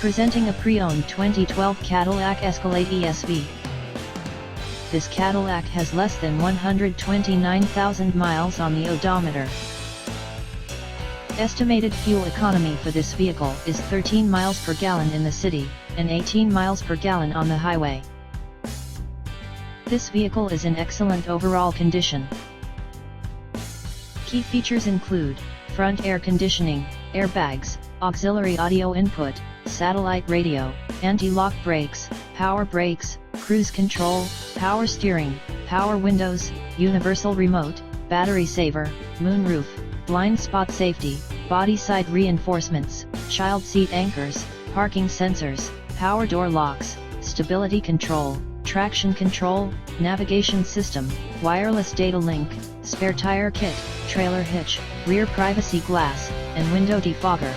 Presenting a pre-owned 2012 Cadillac Escalade ESV. This Cadillac has less than 129,000 miles on the odometer. Estimated fuel economy for this vehicle is 13 miles per gallon in the city, and 18 miles per gallon on the highway. This vehicle is in excellent overall condition. Key features include front air conditioning, airbags, auxiliary audio input, satellite radio, anti-lock brakes, power brakes, cruise control, power steering, power windows, universal remote, battery saver, moonroof, blind spot safety, body side reinforcements, child seat anchors, parking sensors, power door locks, stability control, traction control, navigation system, wireless data link, spare tire kit, trailer hitch, rear privacy glass, and window defogger.